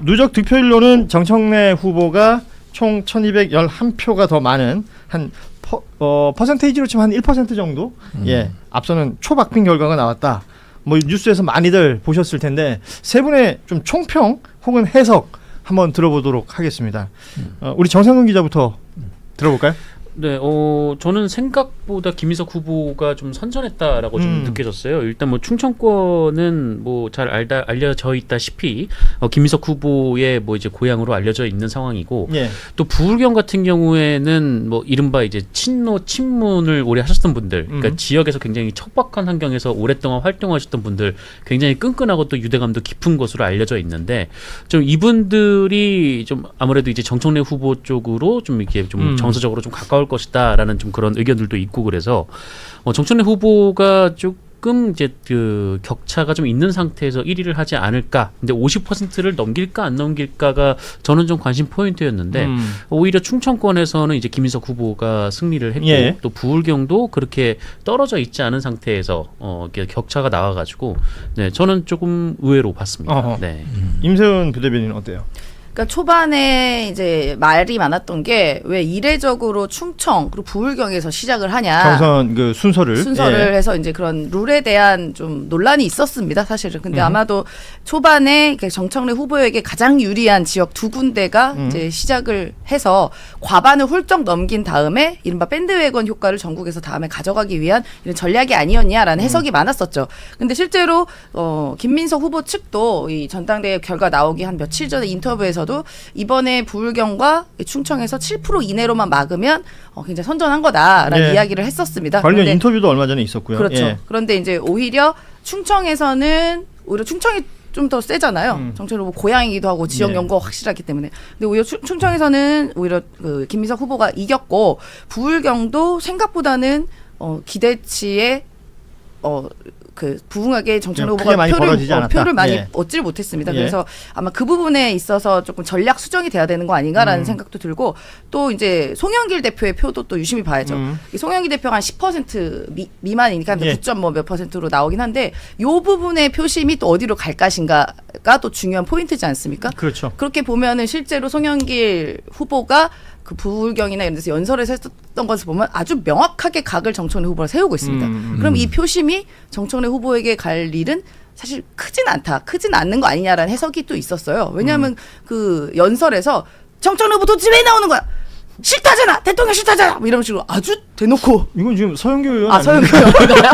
S5: 누적 득표율로는 정청래 후보가 총 1211표가 더 많은 한 퍼센테이지로 치면 한 1% 정도 앞서는 초박빙 결과가 나왔다. 뭐 뉴스에서 많이들 보셨을 텐데 세 분의 좀 총평 혹은 해석 한번 들어보도록 하겠습니다. 우리 정상근 기자부터 들어볼까요?
S6: 네, 저는 생각보다 김민석 후보가 좀 선전했다라고 좀 느껴졌어요. 일단 뭐 충청권은 뭐 잘 알려져 있다시피 김민석 후보의 뭐 이제 고향으로 알려져 있는 상황이고
S5: 예.
S6: 또 부울경 같은 경우에는 뭐 이른바 이제 친문을 오래 하셨던 분들, 그러니까 지역에서 굉장히 척박한 환경에서 오랫동안 활동하셨던 분들, 굉장히 끈끈하고 또 유대감도 깊은 것으로 알려져 있는데 좀 이분들이 좀 아무래도 이제 정청래 후보 쪽으로 좀 이렇게 좀 정서적으로 좀 가까울 것이다라는 좀 그런 의견들도 있고 그래서 정청래 후보가 조금 조금 이제 그 격차가 좀 있는 상태에서 1위를 하지 않을까. 근데 50%를 넘길까 안 넘길까가 저는 좀 관심 포인트였는데 오히려 충청권에서는 이제 김인석 후보가 승리를 했고
S5: 예.
S6: 또 부울경도 그렇게 떨어져 있지 않은 상태에서 이렇게 격차가 나와가지고 네 저는 조금 의외로 봤습니다.
S5: 어허.
S6: 네.
S5: 임세훈 부대변인은 어때요?
S7: 그러니까 초반에 이제 말이 많았던 게 왜 이례적으로 충청 그리고 부울경에서 시작을 하냐.
S5: 경선 그 순서를 예.
S7: 해서 이제 그런 룰에 대한 좀 논란이 있었습니다, 사실은. 근데 아마도 초반에 정청래 후보에게 가장 유리한 지역 두 군데가 이제 시작을 해서 과반을 훌쩍 넘긴 다음에 이른바 밴드웨건 효과를 전국에서 다음에 가져가기 위한 이런 전략이 아니었냐라는 해석이 많았었죠. 근데 실제로 김민석 후보 측도 이 전당대회 결과 나오기 한 며칠 전에 인터뷰에서도 이번에 부울경과 충청에서 7% 이내로만 막으면 굉장히 선전한 거다라는
S5: 네.
S7: 이야기를 했었습니다.
S5: 관련
S7: 그런데
S5: 인터뷰도 얼마 전에 있었고요.
S7: 그렇죠.
S5: 예.
S7: 그런데 이제 오히려 충청에서는 오히려 충청이 좀 더 세잖아요. 정치로 뭐 고향이기도 하고 지역
S5: 네.
S7: 연고가 확실하기 때문에. 근데 오히려 충청에서는 오히려 그 김민석 후보가 이겼고 부울경도 생각보다는 기대치에 그 부응하게 정청래
S5: 크게
S7: 후보가
S5: 많이 벌어지지 않았다.
S7: 표를 많이
S5: 예.
S7: 얻지를 못했습니다.
S5: 예.
S7: 그래서 아마 그 부분에 있어서 조금 전략 수정이 돼야 되는 거 아닌가라는 생각도 들고 또 이제 송영길 대표의 표도 또 유심히 봐야죠. 이 송영길 대표가 한 10% 미만이니까
S5: 예.
S7: 9점 몇 퍼센트로 나오긴 한데 요 부분의 표심이 또 어디로 갈 것인가가 또 중요한 포인트지 않습니까?
S5: 그렇죠.
S7: 그렇게 보면은 실제로 송영길 후보가 그 부울경이나 이런 데서 연설에서 했었던 것을 보면 아주 명확하게 각을 정청래 후보를 세우고 있습니다. 그럼 이 표심이 정청래 후보에게 갈 일은 사실 크진 않는 거 아니냐라는 해석이 또 있었어요. 왜냐하면 그 연설에서 정청래 후보 도대체 왜 나오는 거야? 싫다잖아! 대통령 싫다잖아! 뭐 이런 식으로 아주 대놓고.
S5: 이건 지금 서영교 의원
S7: 서영교 의원인가요?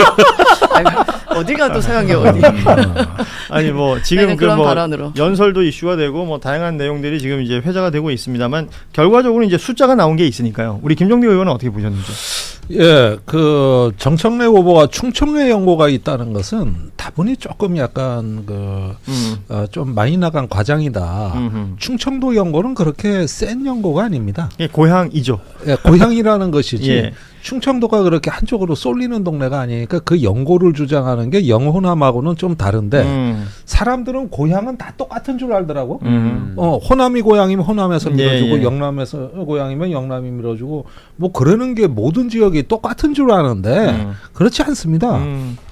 S7: 어디 가도 서영교 의원이.
S5: 아니 뭐 지금
S7: 네,
S5: 그
S7: 그런
S5: 뭐
S7: 발언으로.
S5: 연설도 이슈가 되고 뭐 다양한 내용들이 지금 이제 회자가 되고 있습니다만 결과적으로 이제 숫자가 나온 게 있으니까요. 우리 김종대 의원은 어떻게 보셨는지?
S8: 예, 그 정청래 후보가 충청래 연고가 있다는 것은 다분히 조금 약간 좀 많이 나간 과장이다. 충청도 연고는 그렇게 센 연고가 아닙니다.
S5: 예, 고향이죠.
S8: 예, 고향이라는 것이지.
S5: 예.
S8: 충청도가 그렇게 한쪽으로 쏠리는 동네가 아니니까 그 연고를 주장하는 게 영호남하고는 좀 다른데 사람들은 고향은 다 똑같은 줄 알더라고. 호남이 고향이면 호남에서 밀어주고
S5: 예.
S8: 영남에서 고향이면 영남이 밀어주고 뭐 그러는 게 모든 지역이 똑같은 줄 아는데 그렇지 않습니다.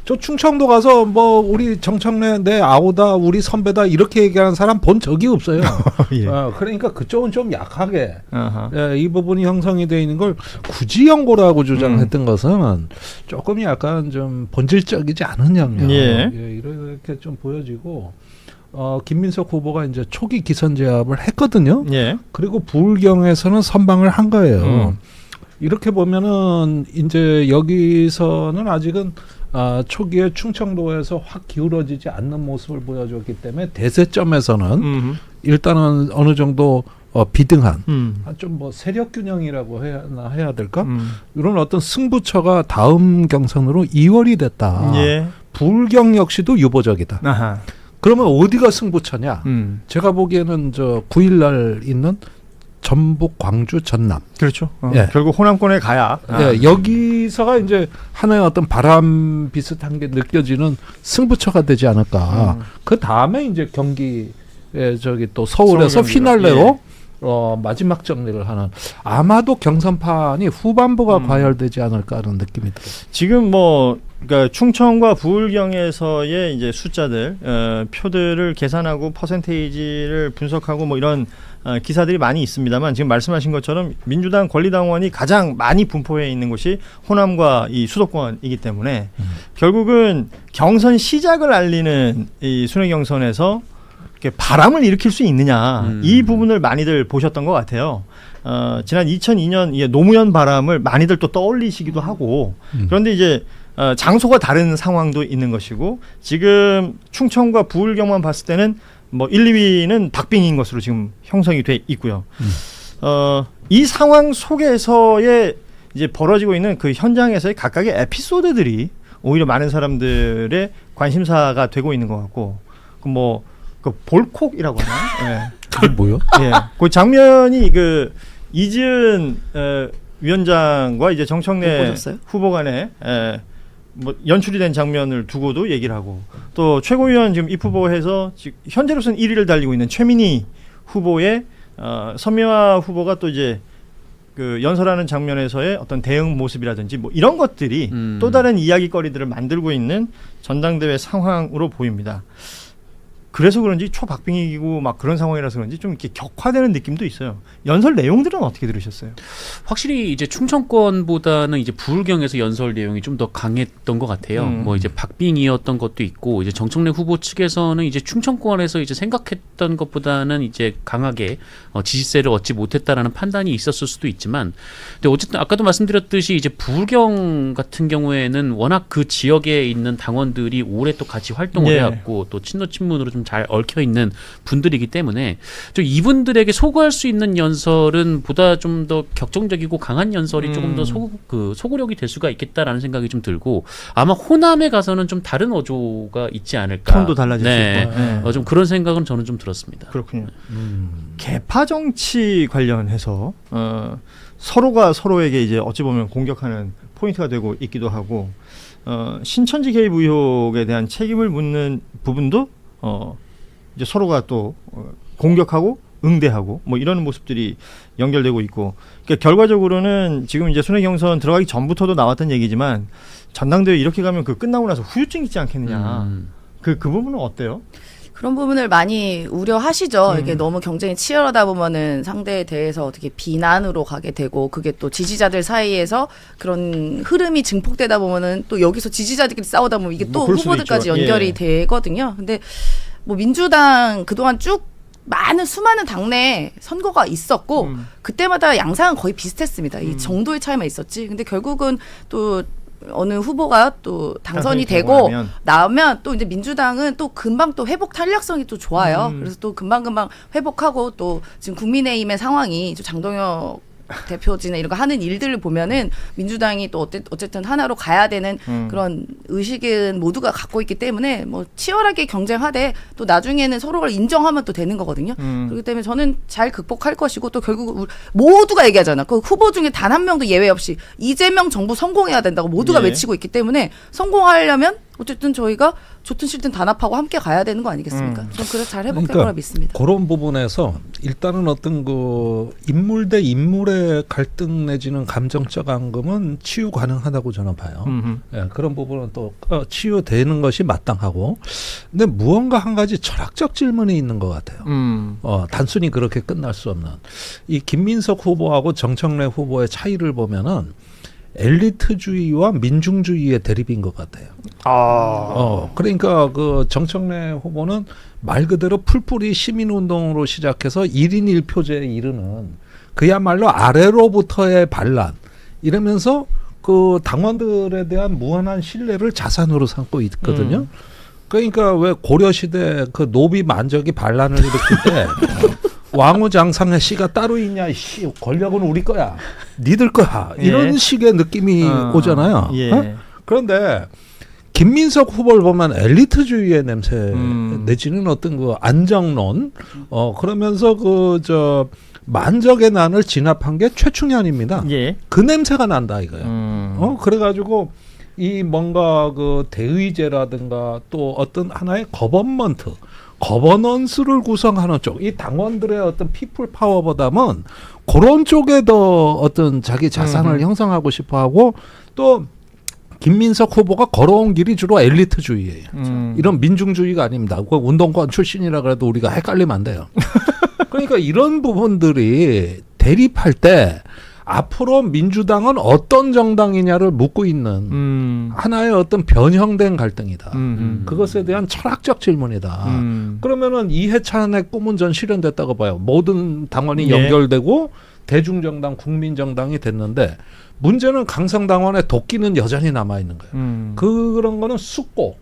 S8: 저 충청도 가서 뭐 우리 정청래 내 아우다 우리 선배다 이렇게 얘기하는 사람 본 적이 없어요.
S5: 예.
S8: 그러니까 그쪽은 좀 약하게
S5: 아하.
S8: 이 부분이 형성이 되어 있는 걸 굳이 연고라고 주장했던 것은 조금 약간 좀 본질적이지 않은 영역
S5: 예.
S8: 이렇게 좀 보여지고 김민석 후보가 이제 초기 기선 제압을 했거든요.
S5: 예.
S8: 그리고 부울경에서는 선방을 한 거예요. 이렇게 보면은 이제 여기서는 아직은 초기에 충청도에서 확 기울어지지 않는 모습을 보여줬기 때문에 대세점에서는 일단은 어느 정도 비등한 좀 뭐 세력 균형이라고 해야 될까? 이런 어떤 승부처가 다음 경선으로 이월이 됐다.
S5: 예.
S8: 부울경 역시도 유보적이다.
S5: 아하.
S8: 그러면 어디가 승부처냐? 제가 보기에는 저 9일날 있는 전북, 광주, 전남.
S5: 그렇죠.
S8: 예.
S5: 결국 호남권에 가야.
S8: 예, 여기서가 이제 하나의 어떤 바람 비슷한 게 느껴지는 승부처가 되지 않을까. 그 다음에 이제 경기에 저기 또 서울에서
S5: 서울 경기가,
S8: 피날레로 마지막 정리를 하는 아마도 경선판이 후반부가 과열되지 않을까 하는 느낌이 들어요.
S5: 지금 뭐 그러니까 충청과 부울경에서의 이제 숫자들 표들을 계산하고 퍼센테이지를 분석하고 뭐 이런 기사들이 많이 있습니다만 지금 말씀하신 것처럼 민주당 권리당원이 가장 많이 분포해 있는 곳이 호남과 이 수도권이기 때문에 결국은 경선 시작을 알리는 이 순회 경선에서 이렇게 바람을 일으킬 수 있느냐 이 부분을 많이들 보셨던 것 같아요. 지난 2002년 노무현 바람을 많이들 또 떠올리시기도 하고 그런데 이제 장소가 다른 상황도 있는 것이고 지금 충청과 부울경만 봤을 때는 뭐 1, 2위는 박빙인 것으로 지금 형성이 돼 있고요. 이 상황 속에서의 이제 벌어지고 있는 그 현장에서의 각각의 에피소드들이 오히려 많은 사람들의 관심사가 되고 있는 것 같고 그 볼콕이라고 하나? 예.
S8: 그게 뭐요?
S5: 예. 그 장면이 그 이지은 위원장과 이제 정청래
S7: 보셨어요?
S5: 후보 간에 뭐 연출이 된 장면을 두고도 얘기를 하고 또 최고위원 지금 입후보해서 지금 현재로서는 1위를 달리고 있는 최민희 후보의 서미화 후보가 또 이제 그 연설하는 장면에서의 어떤 대응 모습이라든지 뭐 이런 것들이 또 다른 이야기거리들을 만들고 있는 전당대회 상황으로 보입니다. 그래서 그런지 초박빙이고 막 그런 상황이라서 그런지 좀 이렇게 격화되는 느낌도 있어요. 연설 내용들은 어떻게 들으셨어요?
S6: 확실히 이제 충청권보다는 이제 부울경에서 연설 내용이 좀 더 강했던 것 같아요. 뭐 이제 박빙이었던 것도 있고 이제 정청래 후보 측에서는 이제 충청권에서 이제 생각했던 것보다는 이제 강하게 지지세를 얻지 못했다라는 판단이 있었을 수도 있지만, 근데 어쨌든 아까도 말씀드렸듯이 이제 부울경 같은 경우에는 워낙 그 지역에 있는 당원들이 오래 또 같이 활동을 해왔고 또 친노 친문으로 좀 잘 얽혀 있는 분들이기 때문에 좀 이분들에게 소구할 수 있는 연설은 보다 좀 더 격정적이고 강한 연설이 조금 더 소구력이 될 수가 있겠다라는 생각이 좀 들고, 아마 호남에 가서는 좀 다른 어조가 있지 않을까.
S5: 톤도 달라질 수 있고.
S6: 좀 그런 생각은 저는 좀 들었습니다.
S5: 그렇군요. 개파 정치 관련해서 서로가 서로에게 이제 어찌 보면 공격하는 포인트가 되고 있기도 하고, 신천지 개입 의혹에 대한 책임을 묻는 부분도 이제 서로가 또 공격하고 응대하고 뭐 이런 모습들이 연결되고 있고, 그러니까 결과적으로는 지금 이제 순회 경선 들어가기 전부터도 나왔던 얘기지만 전당대회 이렇게 가면 그 끝나고 나서 후유증 있지 않겠느냐. 그 부분은 어때요?
S7: 그런 부분을 많이 우려하시죠. 이게 너무 경쟁이 치열하다 보면은 상대에 대해서 어떻게 비난으로 가게 되고, 그게 또 지지자들 사이에서 그런 흐름이 증폭되다 보면은 또 여기서 지지자들끼리 싸우다 보면 이게 또
S5: 그럴 수도
S7: 후보들까지
S5: 있죠.
S7: 연결이 되거든요. 근데 뭐 민주당 그동안 쭉 수많은 당내 선거가 있었고 그때마다 양상은 거의 비슷했습니다. 이 정도의 차이만 있었지. 근데 결국은 또 어느 후보가 또 당선이 되고 나오면 또 이제 민주당은 또 금방 또 회복 탄력성이 또 좋아요. 그래서 또 금방금방 회복하고, 또 지금 국민의힘의 상황이 장동혁 대표진이나 이런 거 하는 일들을 보면은 민주당이 또 어쨌든 하나로 가야 되는 그런 의식은 모두가 갖고 있기 때문에 뭐 치열하게 경쟁하되 또 나중에는 서로를 인정하면 또 되는 거거든요. 그렇기 때문에 저는 잘 극복할 것이고, 또 결국 모두가 얘기하잖아. 그 후보 중에 단 한 명도 예외 없이 이재명 정부 성공해야 된다고 모두가 외치고 있기 때문에 성공하려면 어쨌든 저희가 좋든 싫든 단합하고 함께 가야 되는 거 아니겠습니까? 저는 그래서 잘 회복될 거라 믿습니다.
S8: 그런 부분에서 일단은 어떤 그 인물 대 인물의 갈등 내지는 감정적 앙금은 치유 가능하다고 저는 봐요. 예, 그런 부분은 또 치유되는 것이 마땅하고, 근데 무언가 한 가지 철학적 질문이 있는 것 같아요. 단순히 그렇게 끝날 수 없는. 이 김민석 후보하고 정청래 후보의 차이를 보면은 엘리트주의와 민중주의의 대립인 것 같아요. 그러니까 그 정청래 후보는 말 그대로 풀뿌리 시민운동으로 시작해서 1인 1표제에 이르는 그야말로 아래로부터의 반란, 이러면서 그 당원들에 대한 무한한 신뢰를 자산으로 삼고 있거든요. 그러니까 왜 고려시대 그 노비 만적이 반란을 일으킬 때 왕후장상의 씨가 따로 있냐, 씨, 권력은 우리 거야, 니들 거야, 이런 식의 느낌이 오잖아요. 그런데 김민석 후보를 보면 엘리트주의의 냄새 내지는 어떤 그 안정론, 그러면서 만적의 난을 진압한 게 최충현입니다. 그 냄새가 난다 이거예요. 그래가지고 이 뭔가 그 대의제라든가 또 어떤 하나의 거버넌스를 구성하는 쪽, 이 당원들의 어떤 피플 파워보다는 그런 쪽에 더 어떤 자기 자산을 형성하고 싶어하고, 또 김민석 후보가 걸어온 길이 주로 엘리트주의예요. 이런 민중주의가 아닙니다. 그 운동권 출신이라 그래도 우리가 헷갈리면 안 돼요. 그러니까 이런 부분들이 대립할 때 앞으로 민주당은 어떤 정당이냐를 묻고 있는 하나의 어떤 변형된 갈등이다. 그것에 대한 철학적 질문이다. 그러면은 이해찬의 꿈은 전 실현됐다고 봐요. 모든 당원이 연결되고 대중정당, 국민정당이 됐는데, 문제는 강성당원의 도끼는 여전히 남아있는 거예요. 그런 거는 숙고,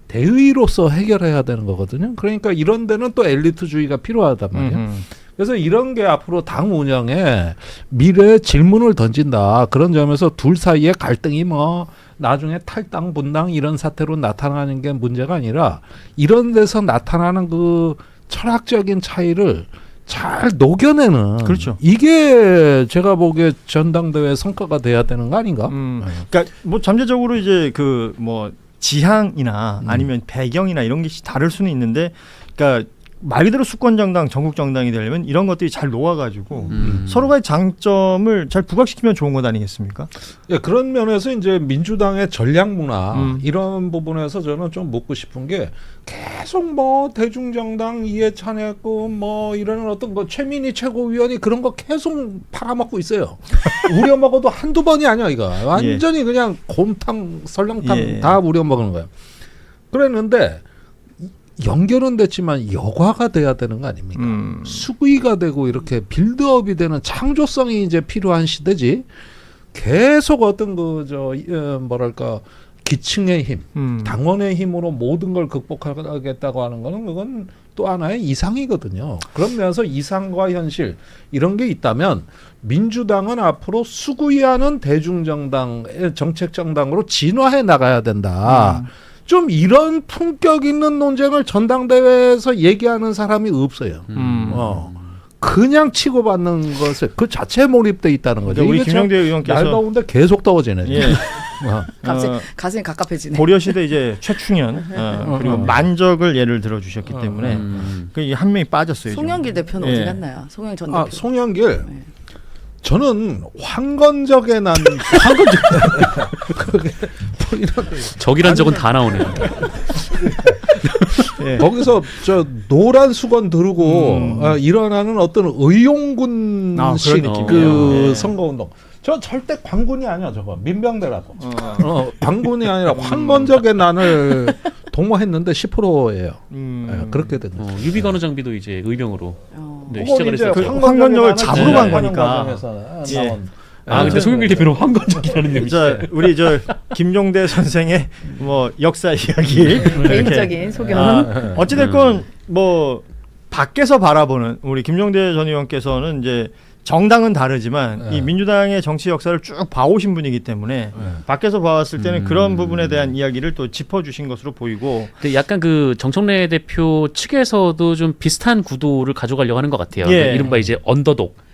S8: 대의로서 해결해야 되는 거거든요. 그러니까 이런 데는 또 엘리트주의가 필요하단 말이에요. 그래서 이런 게 앞으로 당 운영에 미래의 질문을 던진다. 그런 점에서 둘 사이의 갈등이 뭐 나중에 탈당, 분당 이런 사태로 나타나는 게 문제가 아니라, 이런 데서 나타나는 그 철학적인 차이를 잘 녹여내는
S5: 그렇죠.
S8: 이게 제가 보기에 전당대회 성과가 돼야 되는 거 아닌가?
S5: 그러니까 뭐 잠재적으로 이제 그 뭐 지향이나 아니면 배경이나 이런 게 다를 수는 있는데, 그러니까 말 그대로 수권 정당, 전국 정당이 되려면 이런 것들이 잘 녹아가지고 서로의 장점을 잘 부각시키면 좋은 것 아니겠습니까?
S8: 예, 그런 면에서 이제 민주당의 전략 문화 이런 부분에서 저는 좀 묻고 싶은 게 계속 뭐 대중정당 이해찬했고 뭐 이런 어떤 거 최민희 최고위원이 그런 거 계속 팔아먹고 있어요. 우려먹어도 한두 번이 아니야 이거. 완전히 그냥 곰탕 설렁탕 다 우려먹는 거예요. 그랬는데 연결은 됐지만 여과가 돼야 되는 거 아닙니까? 수구이가 되고 이렇게 빌드업이 되는 창조성이 이제 필요한 시대지. 계속 어떤 뭐랄까 기층의 힘, 당원의 힘으로 모든 걸 극복하겠다고 하는 거는 그건 또 하나의 이상이거든요. 그런 면에서 이상과 현실 이런 게 있다면 민주당은 앞으로 수구이하는 대중정당, 정책정당으로 진화해 나가야 된다. 좀 이런 품격 있는 논쟁을 전당대회에서 얘기하는 사람이 없어요. 그냥 치고받는 것을 그 자체에 몰입돼 있다는 거죠.
S5: 우리
S8: 이게
S5: 김영대
S8: 참
S5: 의원께서
S8: 날 더운데 계속 더워지네.
S5: 예.
S7: 갑자기 가슴이 갑갑해지네.
S5: 고려시대 이제 최충현 그리고 만적을 예를 들어 주셨기 때문에 그 한 명이 빠졌어요.
S7: 송영길 대표는
S5: 예.
S7: 어디 갔나요? 송영 전 대표.
S8: 송영길.
S7: 네.
S8: 저는 황건적에 난 그게 뭐 이런
S6: 적이란 적은 다 나오네요.
S5: 예.
S8: 거기서 저 노란 수건 두르고 일어나는 어떤 의용군식
S5: 그런
S8: 그
S5: 느낌이에요. 예.
S8: 선거운동. 저 절대 관군이 아니야 저거 민병대라고. 관군이 아니라 황건적의 난을 동원했는데 10%예요. 그렇게 된 거죠.
S6: 유비관우 장비도 이제 의병으로 네,
S8: 그건
S6: 시작을
S8: 이제
S6: 했었죠.
S5: 황건적을 잡으러 간 거니까.
S8: 과정에서
S5: 예.
S8: 나온.
S6: 근데 송영길 대표는 황건적이라는 놈이
S5: 자, 우리 저 김종대 선생의 뭐 역사 이야기
S3: 개인적인 소견.
S5: 어찌됐건 뭐 밖에서 바라보는 우리 김종대 전 의원께서는 이제 정당은 다르지만 이 민주당의 정치 역사를 쭉 봐오신 분이기 때문에 밖에서 봐왔을 때는 그런 부분에 대한 이야기를 또 짚어주신 것으로 보이고.
S6: 근데 약간 그 정청래 대표 측에서도 좀 비슷한 구도를 가져가려고 하는 것 같아요.
S5: 예.
S6: 그러니까 이른바 이제 언더독.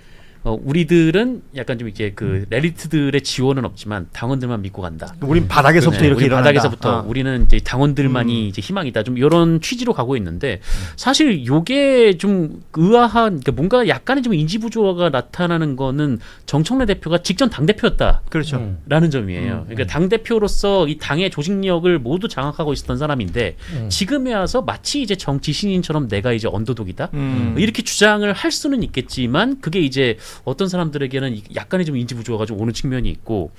S6: 우리들은 약간 좀 이제 그 엘리트들의 지원은 없지만 당원들만 믿고 간다.
S5: 우린 바닥에서부터
S6: 네,
S5: 이렇게
S6: 우리
S5: 일어난다.
S6: 바닥에서부터 우리는 이제 당원들만이 이제 희망이다. 좀 이런 취지로 가고 있는데 사실 요게 좀 의아한 그러니까 뭔가 약간의 좀 인지 부조화가 나타나는 거는 정청래 대표가 직전 당 대표였다.
S5: 그렇죠.
S6: 라는 점이에요. 그러니까 당 대표로서 이 당의 조직력을 모두 장악하고 있었던 사람인데 지금에 와서 마치 이제 정치 신인처럼 내가 이제 언더독이다. 이렇게 주장을 할 수는 있겠지만 그게 이제 어떤 사람들에게는 약간의 좀 인지 부조화가 좀 오는 측면이 있고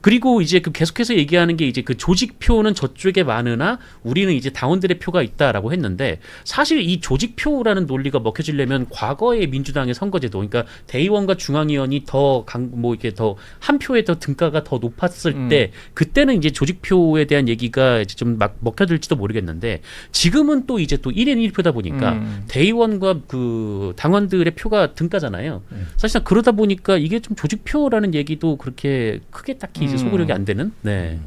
S6: 그리고 이제 그 계속해서 얘기하는 게 이제 그 조직표는 저쪽에 많으나 우리는 이제 당원들의 표가 있다라고 했는데 사실 이 조직표라는 논리가 먹혀지려면 과거의 민주당의 선거제도 그러니까 대의원과 중앙위원이 더 뭐 이렇게 더 한 표에 더 등가가 더 높았을 때 그때는 이제 조직표에 대한 얘기가 이제 좀 막 먹혀들지도 모르겠는데 지금은 또 이제 또 1인 1표다 보니까 대의원과 그 당원들의 표가 등가잖아요. 사실상 그러다 보니까 이게 좀 조직표라는 얘기도 그렇게 크게 딱히 이제 소구력이 안 되는 네.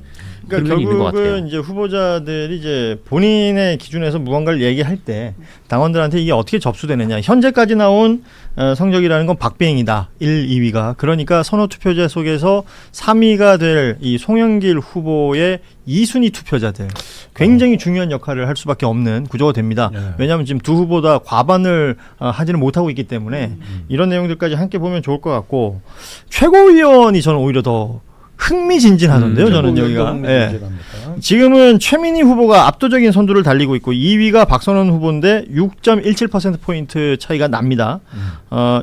S5: 그러니까
S6: 그런 면이 있는 것 같아요.
S5: 결국은 이제 후보자들이 이제 본인의 기준에서 무언가를 얘기할 때 당원들한테 이게 어떻게 접수되느냐. 현재까지 나온 성적이라는 건 박빙이다. 1, 2위가. 그러니까 선호 투표자 속에서 3위가 될 이 송영길 후보의 2순위 투표자들 굉장히 중요한 역할을 할 수밖에 없는 구조가 됩니다. 왜냐하면 지금 두 후보 다 과반을 하지는 못하고 있기 때문에 이런 내용들까지 함께 보면 좋을 것 같고 최고위원이 저는 오히려 더 흥미진진하던데요. 저는 여기가. 예. 지금은 최민희 후보가 압도적인 선두를 달리고 있고 2위가 박선원 후보인데 6.17%포인트 차이가 납니다.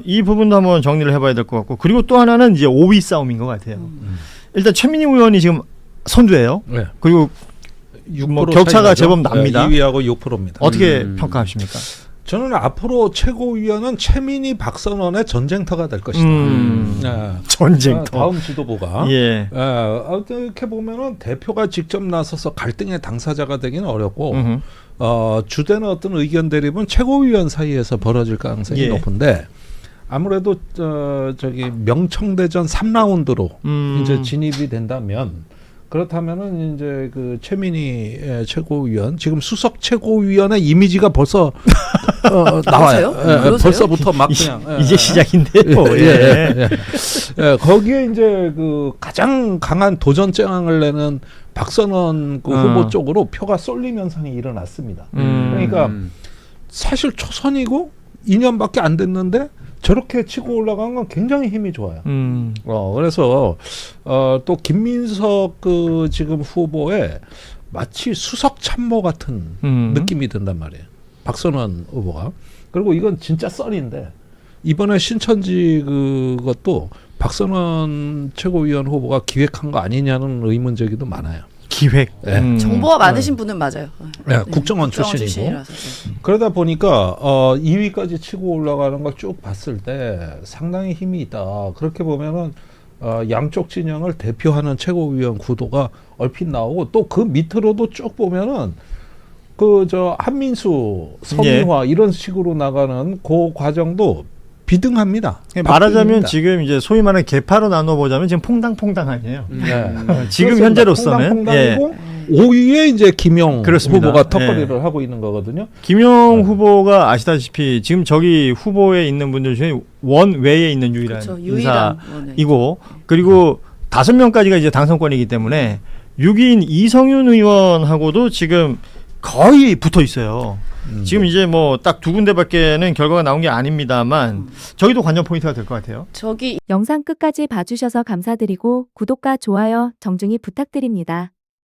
S5: 이 부분도 한번 정리를 해봐야 될 것 같고 그리고 또 하나는 이제 5위 싸움인 것 같아요. 일단 최민희 의원이 지금 선두예요.
S8: 네.
S5: 그리고 뭐 격차가 제법 납니다.
S8: 2위하고 6%입니다.
S5: 어떻게 평가하십니까?
S8: 저는 앞으로 최고위원은 최민희 박선원의 전쟁터가 될 것이다.
S5: 전쟁터.
S8: 다음 지도부가.
S5: 예.
S8: 어떻게 보면은 대표가 직접 나서서 갈등의 당사자가 되기는 어렵고 주되는 어떤 의견 대립은 최고위원 사이에서 벌어질 가능성이 높은데 아무래도 저기 명청대전 3라운드로 이제 진입이 된다면 그렇다면은 이제 그 최민희 최고위원 지금 수석 최고위원의 이미지가 벌써 나와요.
S7: 그러세요?
S8: 벌써부터 막 그냥
S5: 이제 시작인데요.
S8: 거기에 이제 그 가장 강한 도전장을 내는 박선원 그 후보 쪽으로 표가 쏠림 현상이 일어났습니다. 그러니까 사실 초선이고 2년밖에 안 됐는데 저렇게 치고 올라간 건 굉장히 힘이 좋아요. 그래서 또 김민석 그 지금 후보에 마치 수석 참모 같은 느낌이 든단 말이에요. 박선원 후보가. 그리고 이건 진짜 썰인데 이번에 신천지 그것도 박선원 최고위원 후보가 기획한 거 아니냐는 의문 제기도 많아요.
S5: 기획.
S8: 네.
S7: 정보가 많으신 분은 맞아요.
S8: 네, 국정원 출신이고.
S7: 출신이라서.
S8: 그러다 보니까 2위까지 치고 올라가는 걸 쭉 봤을 때 상당히 힘이 있다. 그렇게 보면은 양쪽 진영을 대표하는 최고위원 구도가 얼핏 나오고 또 그 밑으로도 쭉 보면은 그 저 한민수, 서민화 이런 식으로 나가는 그 과정도 비등합니다.
S5: 말하자면
S8: 바뀝니다.
S5: 지금 이제 소위 말하는 개파로 나눠 보자면 지금 퐁당퐁당 아니에요.
S8: 네.
S5: 지금
S8: 그렇습니다.
S5: 현재로서는
S8: 퐁당퐁당이고 5위에 이제 김용
S5: 그렇습니다.
S8: 후보가 턱걸이를 하고 있는 거거든요.
S5: 김용 후보가 아시다시피 지금 저기 후보에 있는 분들 중에 원 외에 있는 유일한
S7: 그렇죠. 유일한
S5: 인사이고 그리고 5명까지가 이제 당선권이기 때문에 6인 이성윤 의원하고도 지금 거의 붙어 있어요. 지금 이제 뭐 딱 2군데밖에는 결과가 나온 게 아닙니다만 저기도 관전 포인트가 될 것 같아요.
S7: 저기
S9: 영상 끝까지 봐주셔서 감사드리고 구독과 좋아요 정중히 부탁드립니다.